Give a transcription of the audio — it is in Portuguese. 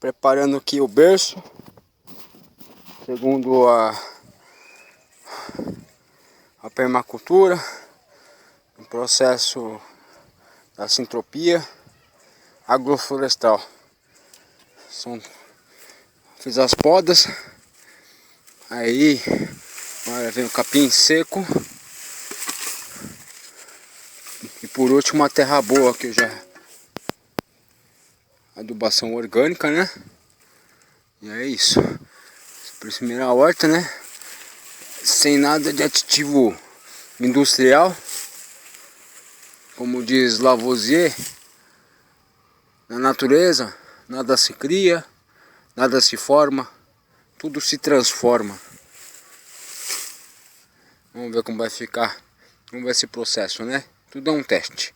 Preparando aqui o berço, segundo a permacultura, o processo da sintropia agroflorestal. Fiz as podas, aí agora vem o capim seco e por último a terra boa, que eu já adubação orgânica, né? E é isso. Primeira horta, né? Sem nada de aditivo industrial, como diz Lavoisier, na natureza nada se cria, nada se forma, tudo se transforma. Vamos ver como vai ficar, como vai ser esse processo, né? Tudo é um teste.